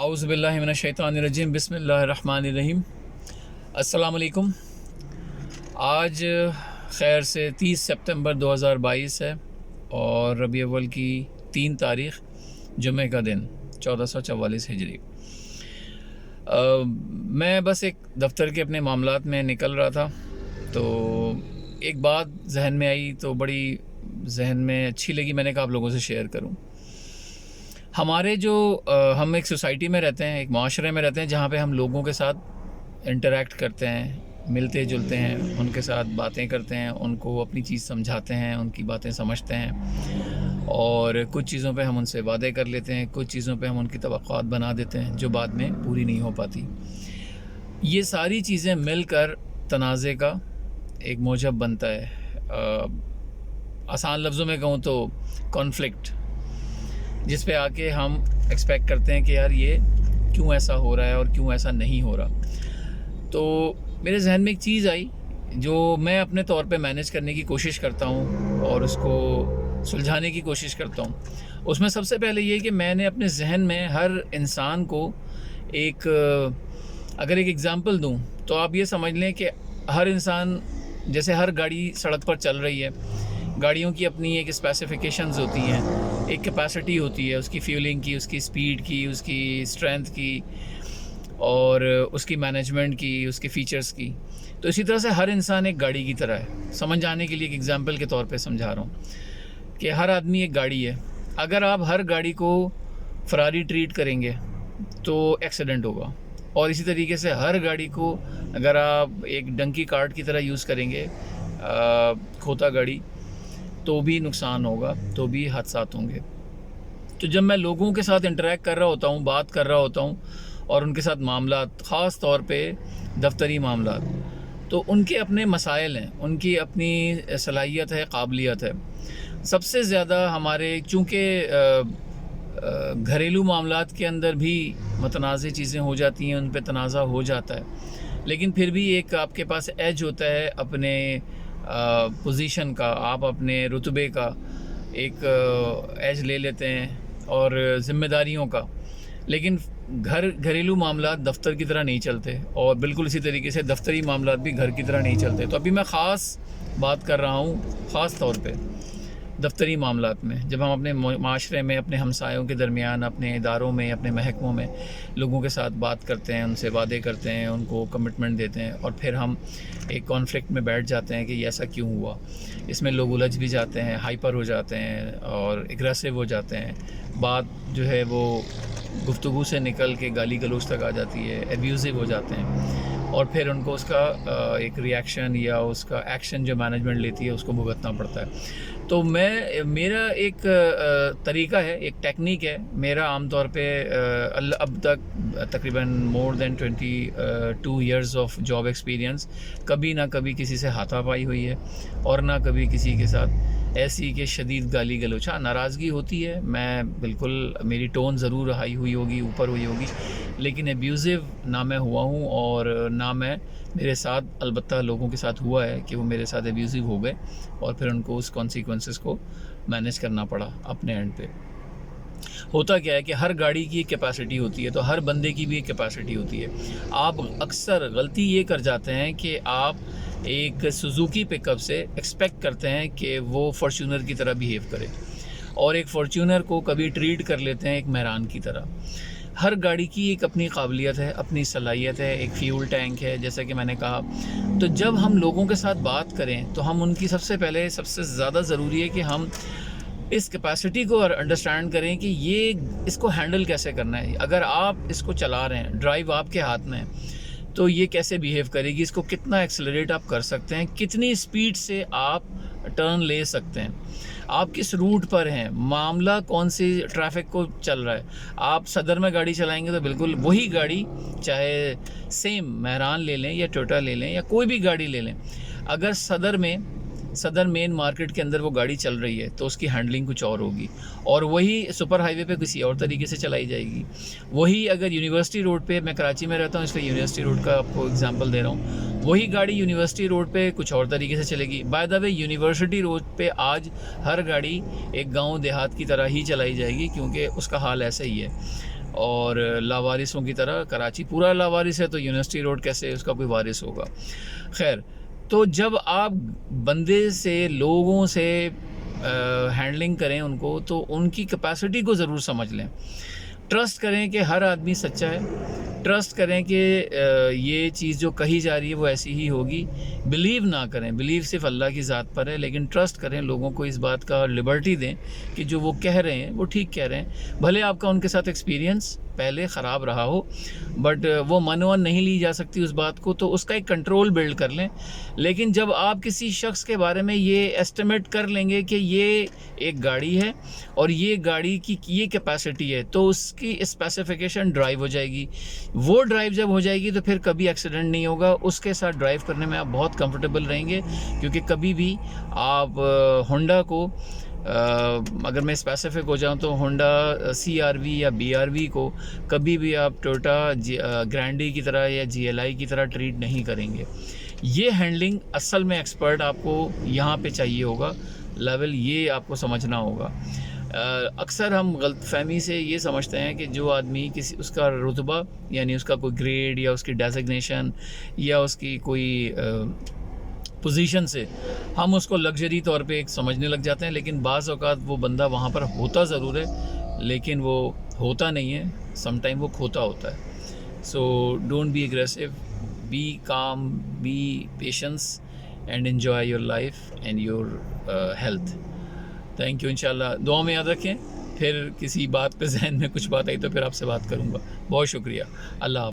आउज़ु बिल्लाहि मिनश शैतानिर रजीम बिस्मिल्लाहिर रहमानिर रहीम। अस्सलाम वालेकुम। आज खैर से 30 सितंबर 2022 है और रबी अव्वल की 3 तारीख़ जुमे का दिन 1444 हिजरी। मैं बस एक दफ़्तर के अपने मामलात में निकल रहा था तो एक बात जहन में आई तो बड़ी जहन में अच्छी लगी, मैंने कहा आप लोगों से शेयर करूं। हमारे जो हम एक सोसाइटी में रहते हैं, एक माशरे में रहते हैं जहाँ पे हम लोगों के साथ इंटरेक्ट करते हैं, मिलते जुलते हैं, उनके साथ बातें करते हैं, उनको अपनी चीज़ समझाते हैं, उनकी बातें समझते हैं और कुछ चीज़ों पे हम उनसे वादे कर लेते हैं, कुछ चीज़ों पे हम उनकी तवक्कुआत बना देते हैं जो बाद में पूरी नहीं हो पाती। ये सारी चीज़ें मिलकर तनाज़े का एक मौजब बनता है। आसान लफ्ज़ों में कहूँ तो कॉन्फ्लिक्ट, जिस पे आके हम एक्सपेक्ट करते हैं कि यार ये क्यों ऐसा हो रहा है और क्यों ऐसा नहीं हो रहा। तो मेरे जहन में एक चीज़ आई जो मैं अपने तौर पे मैनेज करने की कोशिश करता हूँ और उसको सुलझाने की कोशिश करता हूँ। उसमें सबसे पहले ये कि मैंने अपने जहन में हर इंसान को अगर एक एग्ज़ाम्पल दूँ तो आप ये समझ लें कि हर इंसान, जैसे हर गाड़ी सड़क पर चल रही है, गाड़ियों की अपनी एक स्पेसिफिकेशंस होती हैं, एक कैपेसिटी होती है उसकी फ्यूलिंग की, उसकी स्पीड की, उसकी स्ट्रेंथ की और उसकी मैनेजमेंट की, उसके फ़ीचर्स की। तो इसी तरह से हर इंसान एक गाड़ी की तरह है। समझ आने के लिए एक एग्ज़ाम्पल के तौर पे समझा रहा हूँ कि हर आदमी एक गाड़ी है। अगर आप हर गाड़ी को फरारी ट्रीट करेंगे तो एक्सीडेंट होगा, और इसी तरीके से हर गाड़ी को अगर आप एक डंकी कार्ट की तरह यूज़ करेंगे, खोता गाड़ी, तो भी नुकसान होगा, तो भी हादसात होंगे। तो जब मैं लोगों के साथ इंटरेक्ट कर रहा होता हूँ, बात कर रहा होता हूँ और उनके साथ मामलात, ख़ास तौर पे दफ्तरी मामलात, तो उनके अपने मसाइल हैं, उनकी अपनी सलाहियत है, काबिलियत है। सबसे ज़्यादा हमारे चूँकि घरेलू मामलात के अंदर भी मतनाज़ चीज़ें हो जाती हैं, उन पे तनाज़ा हो जाता है, लेकिन फिर भी एक आपके पास एज होता है अपने पोजीशन का, आप अपने रुतबे का एक एज ले लेते हैं और ज़िम्मेदारियों का। लेकिन घरेलू मामलात दफ्तर की तरह नहीं चलते और बिल्कुल इसी तरीके से दफ्तरी मामलात भी घर की तरह नहीं चलते। तो अभी मैं ख़ास बात कर रहा हूँ ख़ास तौर पे दफ्तरी मामलात में, जब हम अपने माशरे में, अपने हमसायों के दरमियान, अपने इदारों में, अपने महकमों में लोगों के साथ बात करते हैं, उनसे वादे करते हैं, उनको कमिटमेंट देते हैं और फिर हम एक कॉन्फ्लिक्ट में बैठ जाते हैं कि ये ऐसा क्यों हुआ। इसमें लोग उलझ भी जाते हैं, हाइपर हो जाते हैं और एग्रेसिव हो जाते हैं। बात जो है वो गुफ्तगू से निकल के गाली गलौज तक आ जाती है, एब्यूज़िव हो जाते हैं और फिर उनको उसका एक रिएक्शन या उसका एक्शन जो मैनेजमेंट लेती है उसको भुगतना पड़ता है। तो मेरा एक तरीका है, एक टेक्निक है मेरा, आमतौर पे अब तक तकरीबन more than 22 years of job experience, कभी ना कभी किसी से हाथापाई हुई है और ना कभी किसी के साथ ऐसी कि शदीद गाली गलौच। नाराज़गी होती है, मैं बिल्कुल, मेरी टोन ज़रूर हाई हुई होगी, ऊपर हुई होगी, लेकिन एब्यूज़िव ना मैं हुआ हूँ और ना मैं, मेरे साथ अलबत्ता लोगों के साथ हुआ है कि वो मेरे साथ एब्यूज़िव हो गए और फिर उनको उस कॉन्सिक्वेंसेस को मैनेज करना पड़ा अपने एंड पे। होता क्या है कि हर गाड़ी की एक कैपेसिटी होती है, तो हर बंदे की भी एक कैपेसिटी होती है। आप अक्सर गलती ये कर जाते हैं कि आप एक सुजुकी पिकअप से एक्सपेक्ट करते हैं कि वो फॉर्च्यूनर की तरह बिहेव करे और एक फॉर्च्यूनर को कभी ट्रीट कर लेते हैं एक मेहरान की तरह। हर गाड़ी की एक अपनी काबिलियत है, अपनी सलाहियत है, एक फ्यूल टैंक है, जैसा कि मैंने कहा। तो जब हम लोगों के साथ बात करें तो हम उनकी सबसे ज़्यादा ज़रूरी है कि हम इस कैपेसिटी को अंडरस्टैंड करें कि ये इसको हैंडल कैसे करना है। अगर आप इसको चला रहे हैं, ड्राइव आपके हाथ में है, तो ये कैसे बिहेव करेगी, इसको कितना एक्सेलरेट आप कर सकते हैं, कितनी स्पीड से आप टर्न ले सकते हैं, आप किस रूट पर हैं, मामला कौन सी ट्रैफिक को चल रहा है। आप सदर में गाड़ी चलाएंगे तो बिल्कुल वही गाड़ी, चाहे सेम मेहरान ले लें या टोयोटा ले लें या कोई भी गाड़ी ले लें, अगर सदर मेन मार्केट के अंदर वो गाड़ी चल रही है तो उसकी हैंडलिंग कुछ और होगी और वही सुपर हाईवे पे किसी और तरीके से चलाई जाएगी। वही अगर यूनिवर्सिटी रोड पे, मैं कराची में रहता हूँ इसलिए यूनिवर्सिटी रोड का आपको एग्जांपल दे रहा हूँ, वही गाड़ी यूनिवर्सिटी रोड पे कुछ और तरीके से चलेगी। By the way, university road पे आज हर गाड़ी एक गाँव देहात की तरह ही चलाई जाएगी क्योंकि उसका हाल ऐसा ही है। اور لاوارثوں کی طرح کراچی پورا لاوارث ہے تو یونیورسٹی روڈ کیسے اس کا کوئی وارث ہوگا. خیر، تو جب آپ بندے سے لوگوں سے ہینڈلنگ کریں ان کو، تو ان کی کیپیسٹی کو ضرور سمجھ لیں. ٹرسٹ کریں کہ ہر آدمی سچا ہے، ٹرسٹ کریں کہ یہ چیز جو کہی جا رہی ہے وہ ایسی ہی ہوگی. بلیو نہ کریں، بلیو صرف اللہ کی ذات پر ہے، لیکن ٹرسٹ کریں، لوگوں کو اس بات کا لبرٹی دیں کہ جو وہ کہہ رہے ہیں وہ ٹھیک کہہ رہے ہیں. بھلے آپ کا ان کے ساتھ ایکسپیرینس پہلے خراب رہا ہو، بٹ وہ منوان نہیں لی جا سکتی اس بات کو، تو اس کا ایک کنٹرول بلڈ کر لیں. لیکن جب آپ کسی شخص کے بارے میں یہ ایسٹیمیٹ کر لیں گے کہ یہ ایک گاڑی ہے اور یہ گاڑی کی یہ کیپیسٹی ہے، تو اس کی اسپیسیفیکیشن ڈرائیو ہو جائے گی. وہ ڈرائیو جب ہو جائے گی تو پھر کبھی ایکسیڈنٹ نہیں ہوگا. اس کے ساتھ ڈرائیو کرنے میں آپ بہت کمفرٹیبل رہیں گے، کیونکہ کبھی بھی آپ ہونڈا کو اگر میں اسپیسیفک ہو جاؤں تو ہونڈا سی آر وی یا بی آر وی کو کبھی بھی آپ ٹویوٹا گرینڈی کی طرح یا جی ایل آئی کی طرح ٹریٹ نہیں کریں گے. یہ ہینڈلنگ اصل میں ایکسپرٹ آپ کو یہاں پہ چاہیے ہوگا، لیول یہ آپ کو سمجھنا ہوگا. اکثر ہم غلط فہمی سے یہ سمجھتے ہیں کہ جو آدمی کسی اس کا رتبہ، یعنی اس کا کوئی گریڈ یا اس کی ڈیزگنیشن یا اس کی کوئی پوزیشن سے ہم اس کو لگژری طور پہ ایک سمجھنے لگ جاتے ہیں. لیکن بعض اوقات وہ بندہ وہاں پر ہوتا ضرور ہے، لیکن وہ ہوتا نہیں ہے، سم ٹائم وہ کھوتا ہوتا ہے. So don't be aggressive, be calm, be patience and enjoy your life and your health. Thank you. انشاءاللہ دعا میں یاد رکھیں. پھر کسی بات پہ ذہن میں کچھ بات آئی تو پھر آپ سے بات کروں گا. بہت شکریہ. اللہ حافظ.